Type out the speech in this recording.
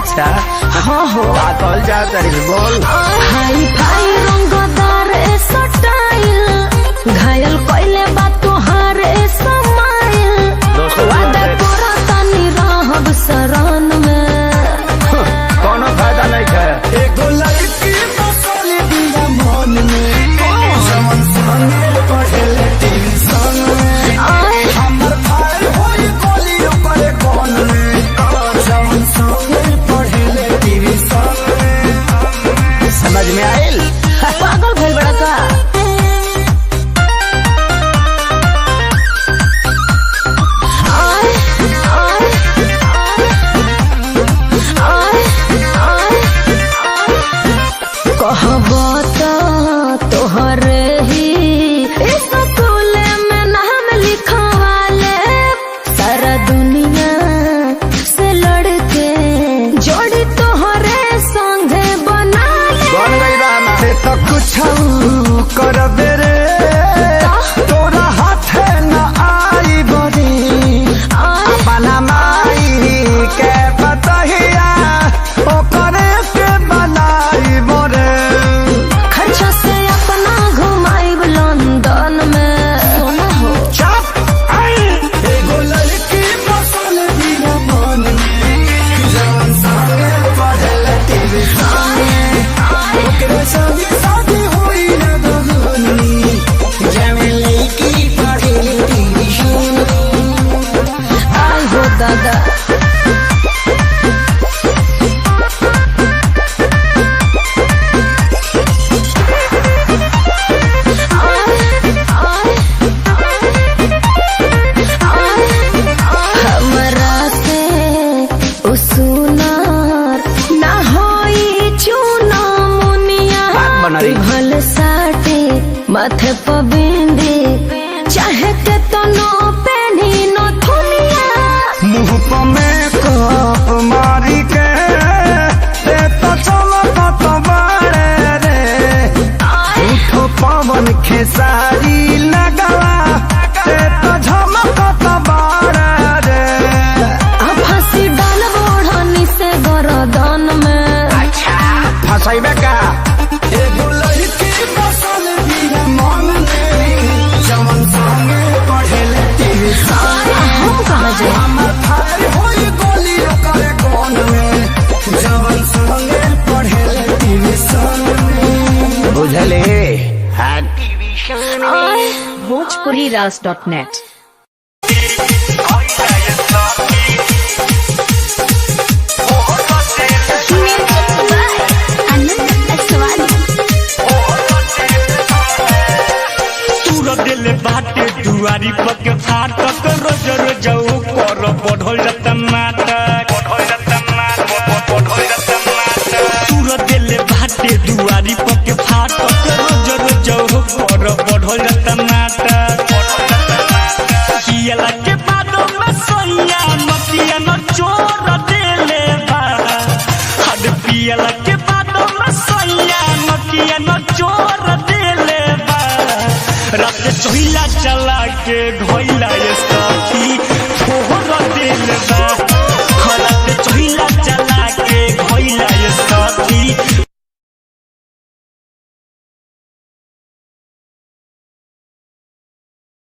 अच्छा हाँ हो कॉल जा तारीख बोल। हाई फाई रंगदार स्टाइल घायल कोइले बात तोहार समाइल वादा करा तनी रहब शरण में कोनो फायदा नहीं है। एगो लड़की बसल दिया मन में जवन संगे पढ़ले टेंशन में हमर भाई होई कोली ऊपर कोन में जवन संगे पढ़ले टेंशन में। समझ में आइल? पागल भइल बड़ा का तोहरे ही स्कूल में नाम लिखवाले सारा दुनिया से लड़के जोड़ी तोहरे संगे बना ले तो कुछ कर रे तोरा हाथ न आई बड़ी अपना माई के बतहिया ओकरे के बनाई बरे खर्चा से अपना घुमाई लंदन में सोना हो एगो लड़की बसल दिया मन में जवन संगे पढ़ले टेंशन में ओकरे संगे शादी हुई न दगनी जवन लड़की पढ़ले टेंशन आई हो दादा भल साटे माथे पर बिंदी चाहे के तो नो पहनी नो थुनिया मुँह पर मेकअप मारी के तो चलो तो बारे रे उठो पवन खेसारी लगवा तो झमक तो बारे रे फांसी डाल बोढ़नी से गरदन में फंसाइबे का। एगो लड़की बसल दिया मन में जवन संगे पढ़ले टेंशन हम कहाँ जाए हमर भाई होई गोली ओकरे कोन में जवन संगे पढ़ले टेंशन में बुझले हां टेंशन bhojpuriras.net बाटे दुआरी पके फाटक रोज रोज ऊपर बढ़ल टमाटर तूर दिले बाटे दुआरी पके फाटक रोज रोज ऊपर बढ़ल टमाटर कियाला के बादो में सैया मतिया न चोर देले बा हद पियाला के बादो में सैया मतिया न चोर देले बा रात चहिला चला के घोइला